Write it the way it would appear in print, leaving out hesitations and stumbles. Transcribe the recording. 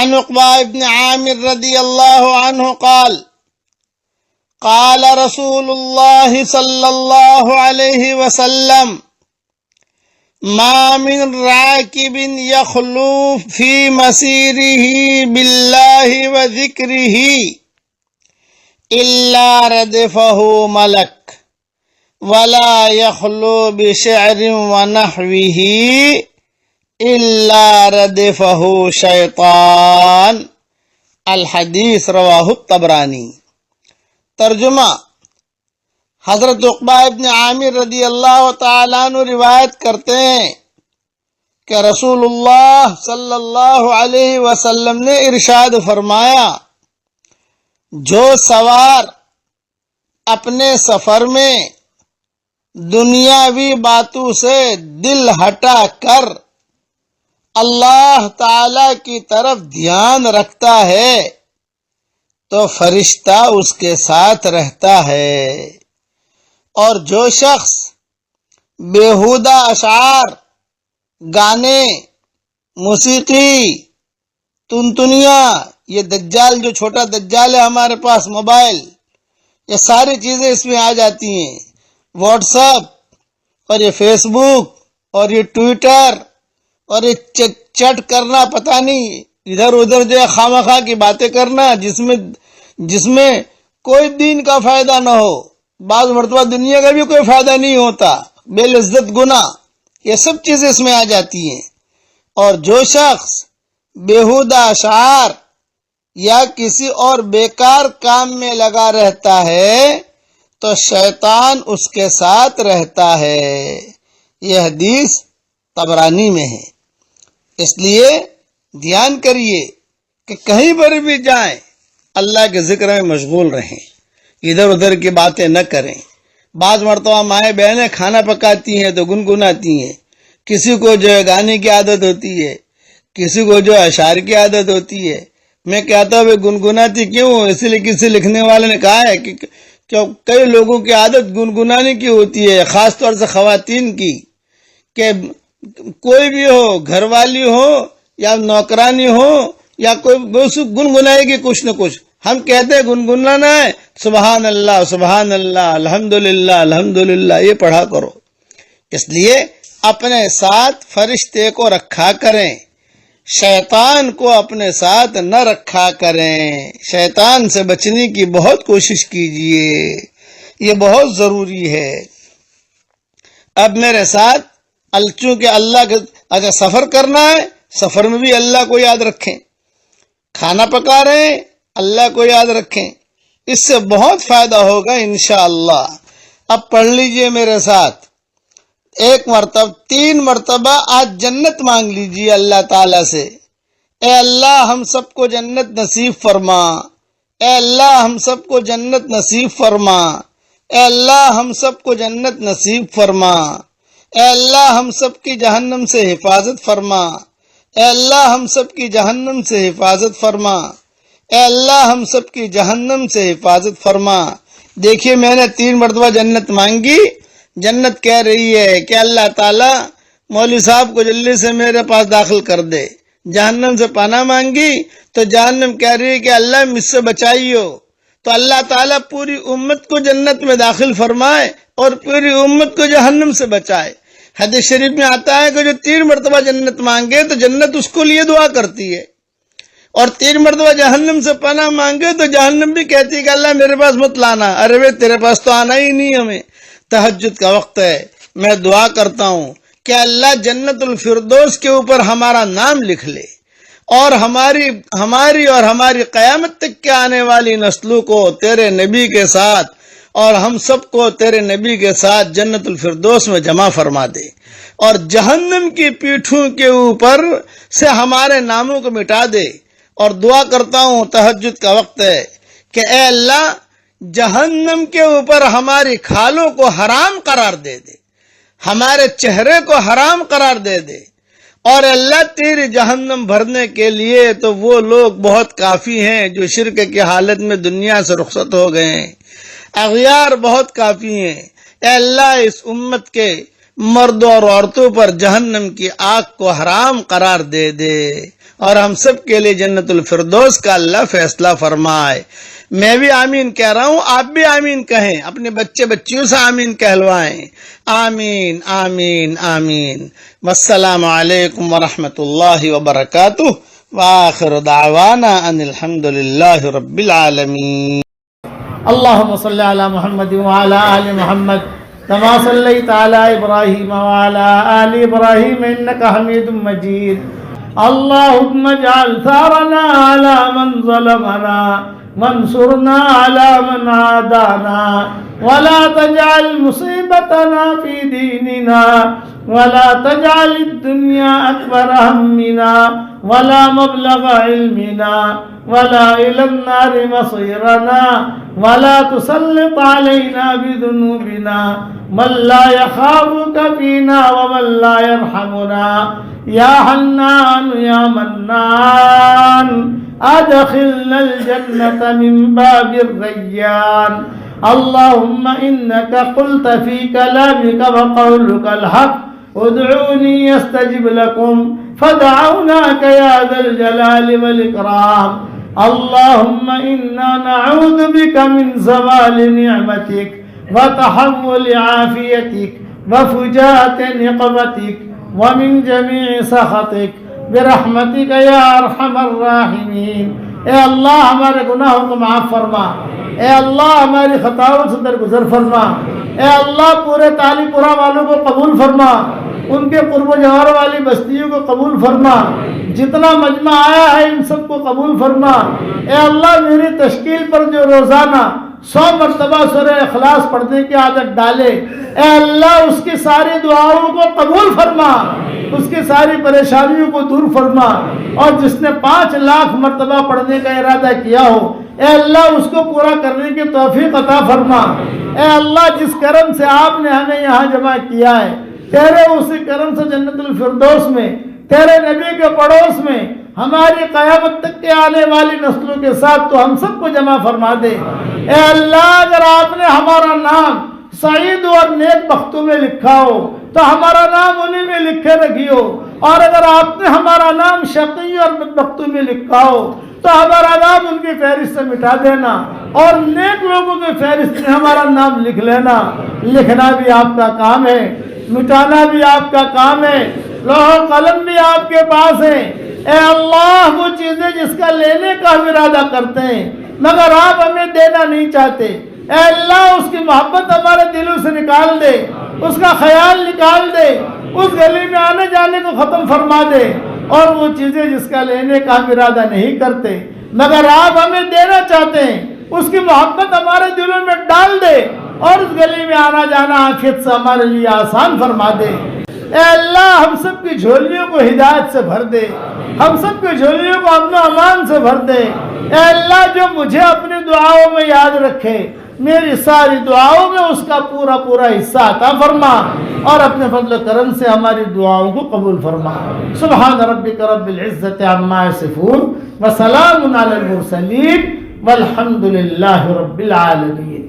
وعن عقبہ بن عامر رضی اللہ عنہ قال قال رسول اللہ صلی اللہ علیہ وسلم ما من راکب یخلو فی مسیرہ باللہ وذکرہ الا ردفہ ملک ولا یخلو بشعر ونحوہ الا ردفہ شیطان۔ الحدیث رواہ الطبرانی۔ ترجمہ: حضرت عقبہ ابن عامر رضی اللہ تعالیٰ عنہ روایت کرتے ہیں کہ رسول اللہ صلی اللہ علیہ وسلم نے ارشاد فرمایا، جو سوار اپنے سفر میں دنیاوی باتوں سے دل ہٹا کر اللہ تعالی کی طرف دھیان رکھتا ہے تو فرشتہ اس کے ساتھ رہتا ہے، اور جو شخص بیہودہ اشعار، گانے، موسیقی، تنتنیاں، یہ دجال جو چھوٹا دجال ہے ہمارے پاس موبائل، یہ ساری چیزیں اس میں آ جاتی ہیں، واٹس ایپ اور یہ فیس بک اور یہ ٹویٹر اور یہ چٹ کرنا، پتہ نہیں ادھر ادھر جو ہے خواہ کی باتیں کرنا جس میں کوئی دین کا فائدہ نہ ہو، بعض مرتبہ دنیا کا بھی کوئی فائدہ نہیں ہوتا، بے لذت گناہ، یہ سب چیزیں اس میں آ جاتی ہیں۔ اور جو شخص بیہودہ اشعار یا کسی اور بیکار کام میں لگا رہتا ہے تو شیطان اس کے ساتھ رہتا ہے۔ یہ حدیث طبرانی میں ہے۔ اس لیے دھیان کریے کہ کہیں پر بھی جائیں اللہ کے ذکر میں مشغول رہیں، ادھر ادھر کی باتیں نہ کریں۔ بعض مرتبہ مائیں بہنیں کھانا پکاتی ہیں تو گنگناتی ہیں، کسی کو جو ہے گانے کی عادت ہوتی ہے، کسی کو جو اشعار کی عادت ہوتی ہے۔ میں کہتا ہوں گنگناتی کیوں؟ اس لیے کسی لکھنے والے نے کہا ہے کہ کئی لوگوں کی عادت گنگنانے کی ہوتی ہے، خاص طور سے خواتین کی، کہ کوئی بھی ہو، گھر والی ہو یا نوکرانی ہو یا کوئی گنگنائے گی کچھ نہ کچھ۔ ہم کہتے ہیں گنگنانا ہے، سبحان اللہ سبحان اللہ الحمدللہ الحمدللہ، یہ پڑھا کرو۔ اس لیے اپنے ساتھ فرشتے کو رکھا کریں، شیطان کو اپنے ساتھ نہ رکھا کریں۔ شیطان سے بچنے کی بہت کوشش کیجئے، یہ بہت ضروری ہے۔ اب میرے ساتھ چونکہ اللہ کے اگر سفر کرنا ہے، سفر میں بھی اللہ کو یاد رکھیں، کھانا پکا رہے ہیں اللہ کو یاد رکھیں، اس سے بہت فائدہ ہوگا انشاءاللہ۔ اب پڑھ لیجئے میرے ساتھ، 3 مرتبہ آج جنت مانگ لیجئے اللہ تعالیٰ سے۔ اے اللہ ہم سب کو جنت نصیب فرما، اے اللہ ہم سب کو جنت نصیب فرما، اے اللہ ہم سب کو جنت نصیب فرما، اے اللہ ہم سب کی جہنم سے حفاظت فرما، اے اللہ ہم سب کی جہنم سے حفاظت فرما، اے اللہ ہم سب کی جہنم سے حفاظت فرما۔ دیکھیے میں نے 3 مرتبہ جنت مانگی، جنت کہہ رہی ہے کہ اللہ تعالیٰ مولوی صاحب کو جلدی سے میرے پاس داخل کر دے۔ جہنم سے پناہ مانگی تو جہنم کہہ رہی ہے کہ اللہ مجھ سے بچائیو، تو اللہ تعالیٰ پوری امت کو جنت میں داخل فرمائے اور پوری امت کو جہنم سے بچائے۔ حدیث شریف میں آتا ہے کہ جو 3 مرتبہ جنت مانگے تو جنت اس کو لیے دعا کرتی ہے، اور 3 مرتبہ جہنم سے پناہ مانگے تو جہنم بھی کہتی ہے کہ اللہ میرے پاس مت لانا، ارے بھائی تیرے پاس تو آنا ہی نہیں ہمیں۔ تہجد کا وقت ہے، میں دعا کرتا ہوں کہ اللہ جنت الفردوس کے اوپر ہمارا نام لکھ لے، اور ہماری اور ہماری قیامت تک کے آنے والی نسلوں کو تیرے نبی کے ساتھ اور ہم سب کو تیرے نبی کے ساتھ جنت الفردوس میں جمع فرما دے، اور جہنم کی پیٹھوں کے اوپر سے ہمارے ناموں کو مٹا دے۔ اور دعا کرتا ہوں، تہجد کا وقت ہے، کہ اے اللہ جہنم کے اوپر ہماری کھالوں کو حرام قرار دے دے، ہمارے چہرے کو حرام قرار دے دے، اور اللہ تیری جہنم بھرنے کے لیے تو وہ لوگ بہت کافی ہیں جو شرک کی حالت میں دنیا سے رخصت ہو گئے ہیں، اغیار بہت کافی ہیں۔ اے اللہ اس امت کے مردوں اور عورتوں پر جہنم کی آگ کو حرام قرار دے دے، اور ہم سب کے لیے جنت الفردوس کا اللہ فیصلہ فرمائے۔ میں بھی آمین کہہ رہا ہوں، آپ بھی آمین کہیں، اپنے بچے بچیوں سے آمین کہلوائیں۔ آمین آمین آمین۔ والسلام علیکم ورحمۃ اللہ وبرکاتہ، وآخر دعوانا ان الحمد للہ رب العالمین۔ اللهم صل على محمد وعلى آل محمد كما صليت على إبراهيم وعلى آل إبراهيم إنك حميد مجيد. اللهم اجعل ثارنا على من ظلمنا وانصرنا على من عادانا، ولا تجعل مصيبتنا في ديننا، ولا تجعل الدنيا أكبر همنا ولا مبلغ علمنا ولا إلى النار مصيرنا، ولا تسلط علينا بذنوبنا من لا يخافك فينا ومن لا يرحمنا. يا حنان يا منان أدخلنا الجنة من باب الريان. اللهم إنك قلت في كلامك وقولك الحق ادعوني يستجب لكم، فدعوناك يا ذا الجلال والإكرام. اللهم إنا نعوذ بك من زوال نعمتك وتحول عافيتك وفجاءة نقمتك ومن جميع سخطك برحمتك یا ارحم الراحمین. اے اللہ ہمارے گناہوں کو معاف فرما، اے اللہ ہماری خطاؤں سے درگزر فرما، اے اللہ پورے تالی پورا والوں کو قبول فرما، ان کے قرب و جوار والی بستیوں کو قبول فرما، جتنا مجمع آیا ہے ان سب کو قبول فرما. اے اللہ میری تشکیل پر جو روزانہ 100 مرتبہ سورہ اخلاص پڑھنے کی عادت ڈالے، اے اللہ اس کی ساری دعاؤں کو قبول فرما، اس کی ساری پریشانیوں کو دور فرما، اور جس نے 5 لاکھ مرتبہ پڑھنے کا ارادہ کیا ہو اے اللہ اس کو پورا کرنے کی توفیق عطا فرما. اے اللہ جس کرم سے آپ نے ہمیں یہاں جمع کیا ہے، تیرے اسی کرم سے جنت الفردوس میں تیرے نبی کے پڑوس میں ہماری قیامت تک کے آنے والی نسلوں کے ساتھ تو ہم سب کو جمع فرما دے. اے اللہ اگر آپ نے ہمارا نام سعید اور نیک بختوں میں لکھا ہو تو ہمارا نام انہی میں لکھے رکھیو، اور اگر آپ نے ہمارا نام شقی اور بدبختوں میں لکھا ہو تو ہمارا نام ان کی فہرست سے مٹا دینا، اور نیک لوگوں کی فہرست میں ہمارا نام لکھ لینا. لکھنا بھی آپ کا کام ہے، مٹانا بھی آپ کا کام ہے، لوح و قلم بھی آپ کے پاس ہے. اے اللہ وہ چیزیں جس کا لینے کا ہم ارادہ کرتے ہیں مگر آپ ہمیں دینا نہیں چاہتے، اے اللہ اس کی محبت ہمارے دلوں سے نکال دے، اس کا خیال نکال دے، اس گلی میں آنے جانے کو ختم فرما دے، اور وہ چیزیں جس کا لینے کا ہم ارادہ نہیں کرتے مگر آپ ہمیں دینا چاہتے ہیں اس کی محبت ہمارے دلوں میں ڈال دے، اور اس گلی میں آنا جانا آخرت سے ہمارے لیے آسان فرما دے. اے اللہ ہم سب کی جھولیوں کو ہدایت سے بھر دے، ہم سب کی جھولیوں کو امن و امان سے بھر دے. اے اللہ جو مجھے اپنی دعاؤں میں یاد رکھے میری ساری دعاؤں میں اس کا پورا پورا حصہ عطا فرما، اور اپنے فضل و کرم سے ہماری دعاؤں کو قبول فرما. سبحان ربک رب العزت عما یصفون وسلام علی المرسلین والحمد للہ رب العالمین.